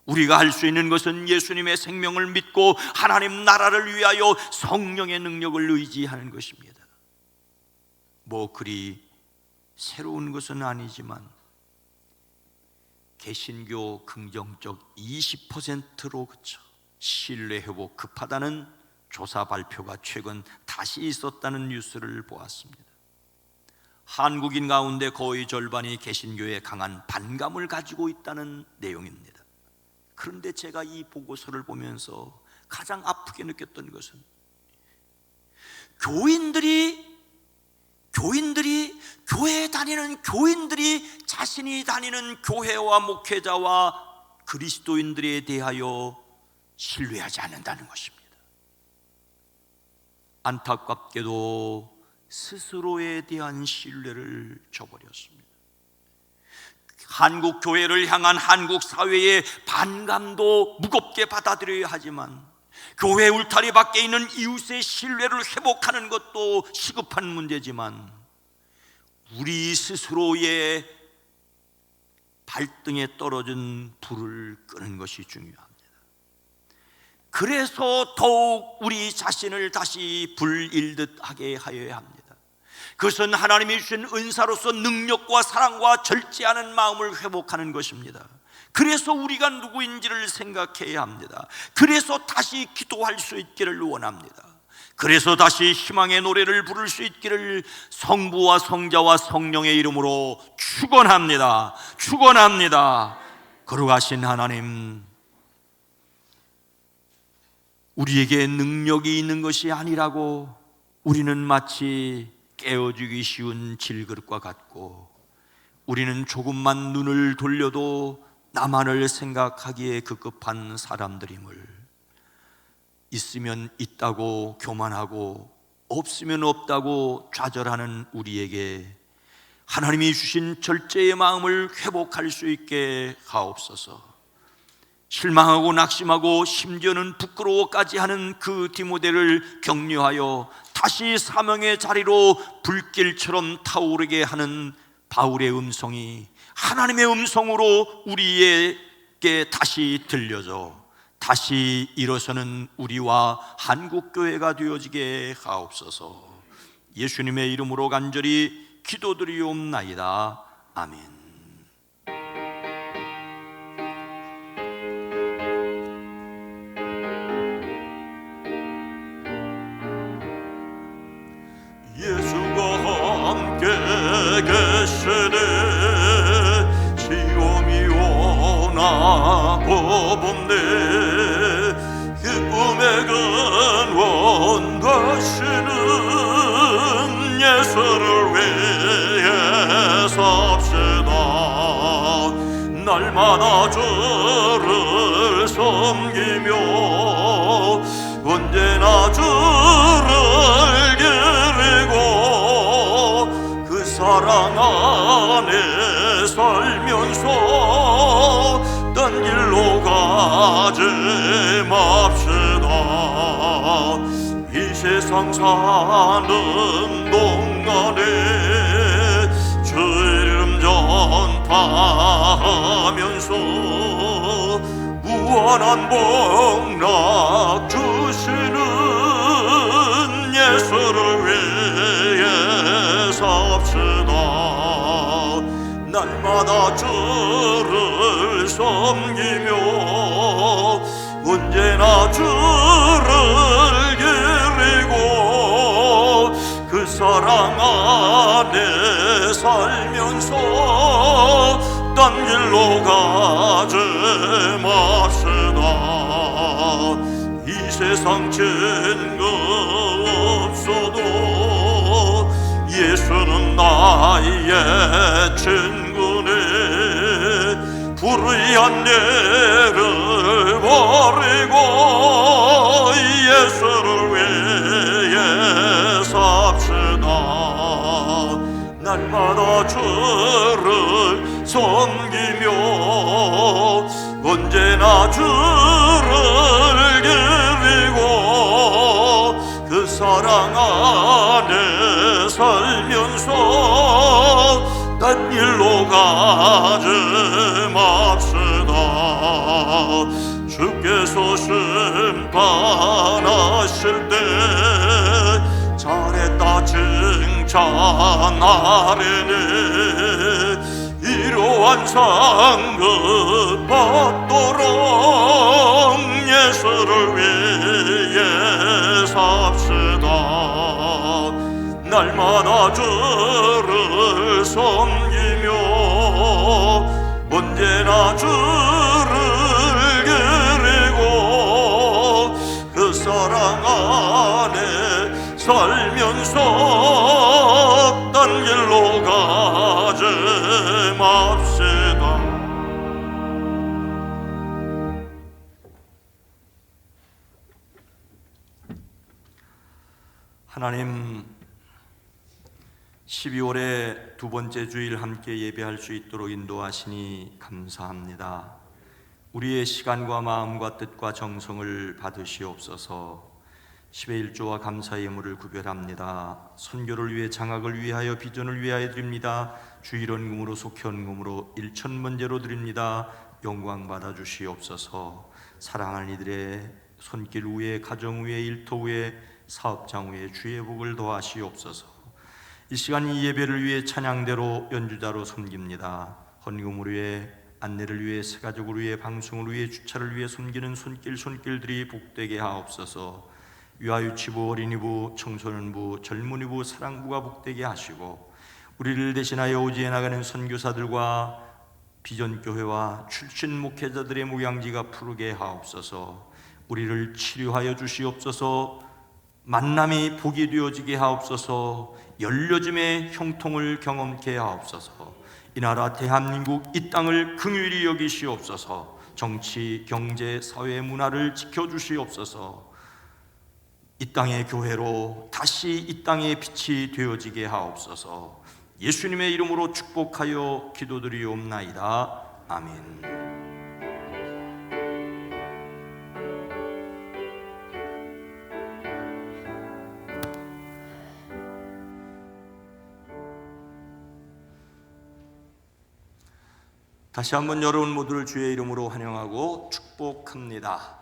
우리가 할 수 있는 것은 예수님의 생명을 믿고 하나님 나라를 위하여 성령의 능력을 의지하는 것입니다. 뭐 그리 새로운 것은 아니지만 개신교 긍정적 20%로 신뢰 회복 급하다는 조사 발표가 최근 다시 있었다는 뉴스를 보았습니다. 한국인 가운데 거의 절반이 개신교에 강한 반감을 가지고 있다는 내용입니다. 그런데 제가 이 보고서를 보면서 가장 아프게 느꼈던 것은 교회에 다니는 교인들이 자신이 다니는 교회와 목회자와 그리스도인들에 대하여 신뢰하지 않는다는 것입니다. 안타깝게도 스스로에 대한 신뢰를 저버렸습니다. 한국 교회를 향한 한국 사회의 반감도 무겁게 받아들여야 하지만 교회 울타리 밖에 있는 이웃의 신뢰를 회복하는 것도 시급한 문제지만 우리 스스로의 발등에 떨어진 불을 끄는 것이 중요합니다. 그래서 더욱 우리 자신을 다시 불일듯 하게 하여야 합니다. 그것은 하나님이 주신 은사로서 능력과 사랑과 절제하는 마음을 회복하는 것입니다. 그래서 우리가 누구인지를 생각해야 합니다. 그래서 다시 기도할 수 있기를 원합니다. 그래서 다시 희망의 노래를 부를 수 있기를 성부와 성자와 성령의 이름으로 축원합니다. 축원합니다. 거룩하신 하나님, 우리에게 능력이 있는 것이 아니라고 우리는 마치 깨어지기 쉬운 질그릇과 같고 우리는 조금만 눈을 돌려도 나만을 생각하기에 급급한 사람들임을, 있으면 있다고 교만하고 없으면 없다고 좌절하는 우리에게 하나님이 주신 절제의 마음을 회복할 수 있게 하옵소서. 실망하고 낙심하고 심지어는 부끄러워까지 하는 그 디모데를 격려하여 다시 사명의 자리로 불길처럼 타오르게 하는 바울의 음성이 하나님의 음성으로 우리에게 다시 들려져 다시 일어서는 우리와 한국교회가 되어지게 하옵소서. 예수님의 이름으로 간절히 기도드리옵나이다. 아멘. 예수가 함께 계시네. 시험이 오나 고범네. 기쁨의 근원 되시는 예수를 위해 삽시다. 날마다 주를 섬기며 언제나 주를 기리고 그 사랑 안에 살면서 딴 길로 가지 맙시다. 이 세상 사는 동안에 주 이름 전파하면서 무한한 복락 주시는 예수를 위해 삽시다. 날마다 주를 섬기며 언제나 주를 기리고 그 사랑 안에 살면서 딴 길로 가지 맙시다. 이 세상 증거 없어도 예수는 나의 친구네. 불의한 예를 버리고 예수를 위해 삽시다. 날마다 주를 섬기며 언제나 주를 기리고 그 사랑 안에 살면서 딴 길로 가지 맙시다. 주께서 심판하실 때 잘했다 칭찬하리니 이러한 상급 받도록 예수를 위해 삽시다. 날마다 주를 섬기며 언제나 주를 기리고 그 사랑 안에 살면서 딴 길로 가지 맙시다. 하나님, 12월의 두 번째 주일 함께 예배할 수 있도록 인도하시니 감사합니다. 우리의 시간과 마음과 뜻과 정성을 받으시옵소서. 10의 1조와 감사의 예물을 구별합니다. 선교를 위해 장학을 위하여 비전을 위하여 드립니다. 주일원금으로 속현금으로 1,000번제로 드립니다. 영광 받아 주시옵소서. 사랑하는 이들의 손길 위에 가정 위에 일터 위에 사업장 위에 주의 복을 더하시옵소서. 이 시간 이 예배를 위해 찬양대로 연주자로 섬깁니다. 헌금을 위해 안내를 위해 새가족을 위해 방송을 위해 주차를 위해 섬기는 손길들이 복되게 하옵소서. 유아유치부, 어린이부, 청소년부, 젊은이부, 사랑부가 복되게 하시고 우리를 대신하여 오지에 나가는 선교사들과 비전교회와 출신 목회자들의 목양지가 푸르게 하옵소서. 우리를 치료하여 주시옵소서. 만남이 복이 되어지게 하옵소서. 열려짐의 형통을 경험케 하옵소서. 이 나라 대한민국 이 땅을 긍휼히 여기시옵소서. 정치, 경제, 사회, 문화를 지켜주시옵소서. 이 땅의 교회로 다시 이 땅의 빛이 되어지게 하옵소서. 예수님의 이름으로 축복하여 기도드리옵나이다. 아멘. 다시 한번 여러분 모두를 주의 이름으로 환영하고 축복합니다.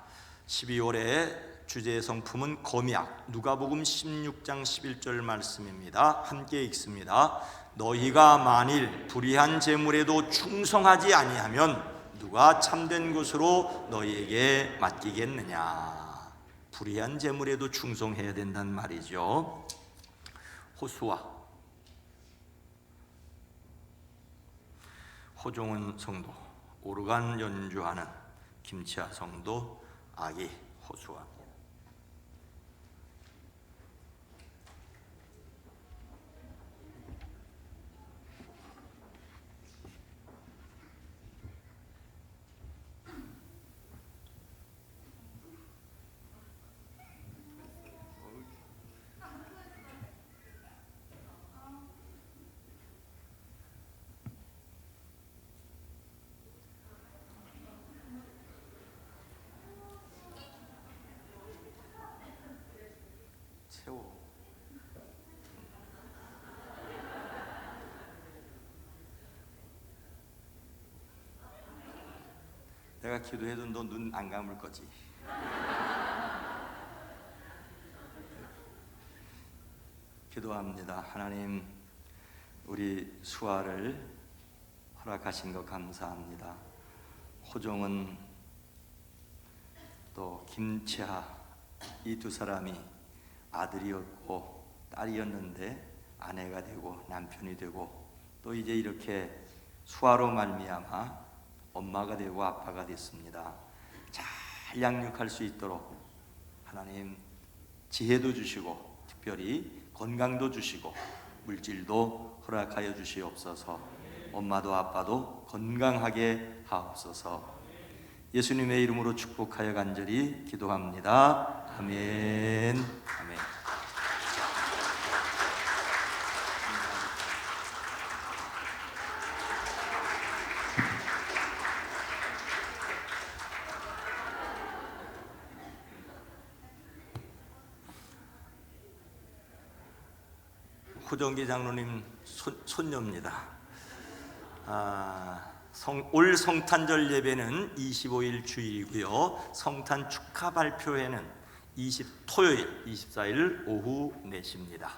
12월의 주제의 성품은 검약, 누가복음 16장 11절 말씀입니다. 함께 읽습니다. 너희가 만일 불의한 재물에도 충성하지 아니하면 누가 참된 것으로 너희에게 맡기겠느냐. 불의한 재물에도 충성해야 된다는 말이죠. 호수아, 호종은 성도, 오르간 연주하는 김치아 성도, 아기 호수아. 세워. 내가 기도해도 너 눈 안 감을 거지. 기도합니다. 하나님, 우리 수아를 허락하신 것 감사합니다. 호종은 또 김채하, 이 두 사람이 아들이었고 딸이었는데 아내가 되고 남편이 되고 또 이제 이렇게 수아로 말미암아 엄마가 되고 아빠가 됐습니다. 잘 양육할 수 있도록 하나님 지혜도 주시고 특별히 건강도 주시고 물질도 허락하여 주시옵소서. 엄마도 아빠도 건강하게 하옵소서. 예수님의 이름으로 축복하여 간절히 기도합니다. 아멘. 아멘. 호정기 장로님 손녀입니다. 올 성탄절 예배는 25일 주일이고요. 성탄 축하 발표회는 토요일 24일 오후 4시입니다.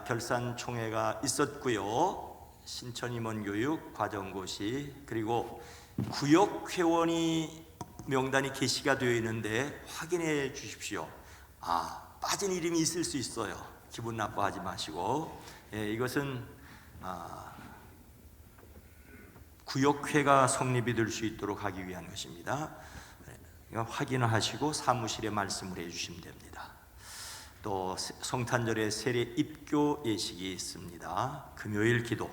결산총회가 있었고요. 신천임원교육, 과정고시, 그리고 구역회원이 명단이 게시가 되어 있는데 확인해 주십시오. 빠진 이름이 있을 수 있어요. 기분 나빠하지 마시고. 이것은 구역회가 성립이 될 수 있도록 하기 위한 것입니다. 확인을 하시고 사무실에 말씀을 해주시면 됩니다. 또 성탄절에 세례 입교 예식이 있습니다. 금요일 기도.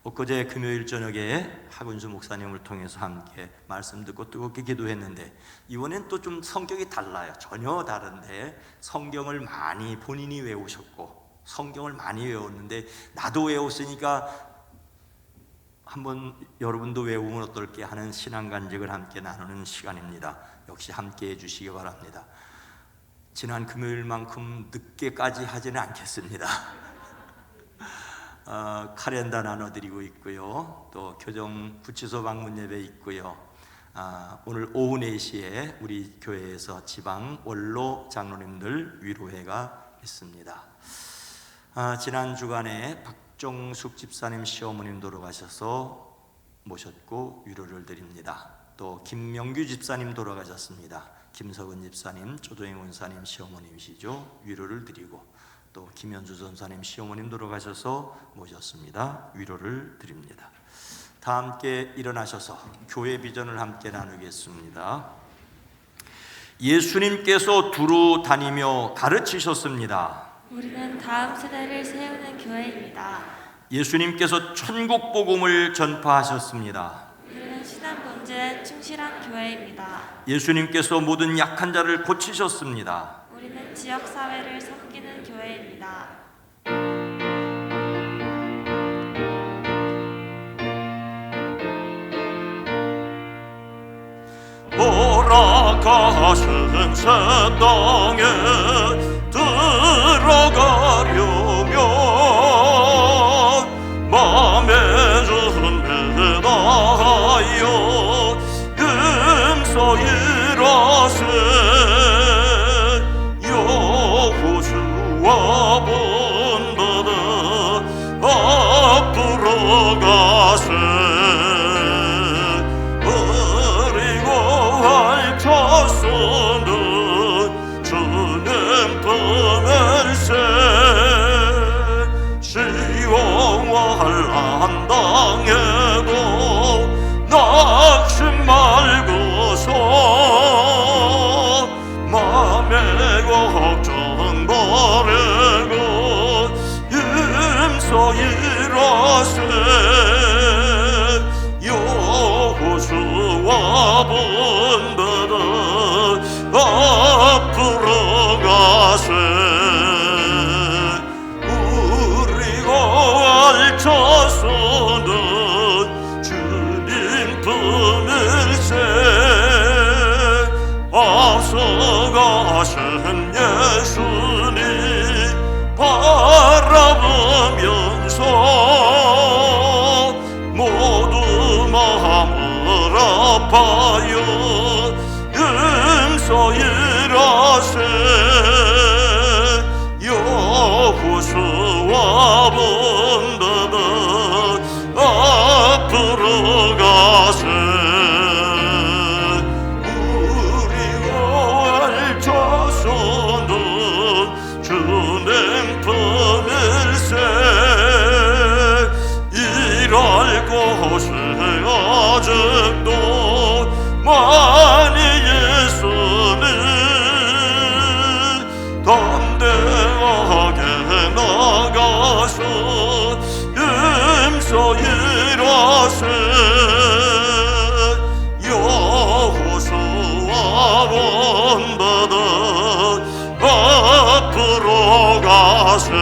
엊그제 금요일 저녁에 하근수 목사님을 통해서 함께 말씀 듣고 뜨겁게 기도했는데 이번엔 또 좀 성격이 달라요. 전혀 다른데 성경을 많이 본인이 외우셨고 성경을 많이 외웠는데 나도 외웠으니까 한번 여러분도 외우면 어떨게 하는 신앙간증을 함께 나누는 시간입니다. 역시 함께 해주시기 바랍니다. 지난 금요일만큼 늦게까지 하지는 않겠습니다. 카렌다 나눠드리고 있고요. 또 교정 구치소 방문 예배 있고요. 오늘 오후 4시에 우리 교회에서 지방 원로 장로님들 위로회가 있습니다. 지난 주간에 박종숙 집사님 시어머님 돌아가셔서 모셨고 위로를 드립니다. 또 김명규 집사님 돌아가셨습니다. 김석은 집사님, 조도행 원사님 시어머님이시죠. 위로를 드리고 또 김현주 전사님 시어머님 돌아가셔서 모셨습니다. 위로를 드립니다. 다 함께 일어나셔서 교회 비전을 함께 나누겠습니다. 예수님께서 두루 다니며 가르치셨습니다. 우리는 다음 세대를 세우는 교회입니다. 예수님께서 천국 복음을 전파하셨습니다. 우리는 신앙 본질에 충실한 교회입니다. 예수님께서 모든 약한 자를 고치셨습니다. 우리는 지역 사회를 섬기는 교회입니다. 돌아가신 새 땅에 들어가려면 맘의 준비 다하여 금서 일하세 여호수아 본받아 앞으로 가세 자손은 주님 품을세 시험과 환난 당해도 낙심 말고서 맘의 걱정 버리고 힘써 일하세 여호수아 본받아 앞으로 가세 우리가 알 자손은 주님 품일세 앞서 가신 예수님 바라보면서 모두 마음을 아파요 금서 일하세 여호수아 본받아 앞으로 가세 우리가 알 자손은 주님 품일세 일할 곳에 아직도 많이 예수님 담대하게 나가서 힘써 일하세 여호수아 본받아 앞으로 가세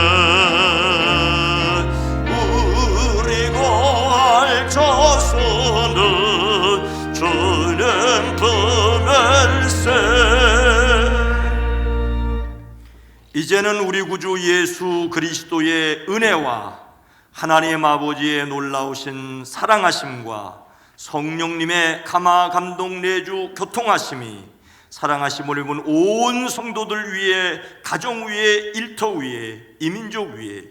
우리가 알 자손은 주님 품을세 이제는 우리 구주 예수 그리스도의 은혜와 하나님 아버지의 놀라우신 사랑하심과 성령님의 감화 감동 내주 교통하심이 사랑하심을 입은 온 성도들 위에 가정 위에 일터 위에 이민족 위에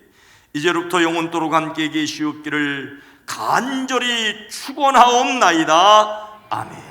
이제로부터 영원토록 함께 계시옵기를 간절히 축원하옵나이다. 아멘.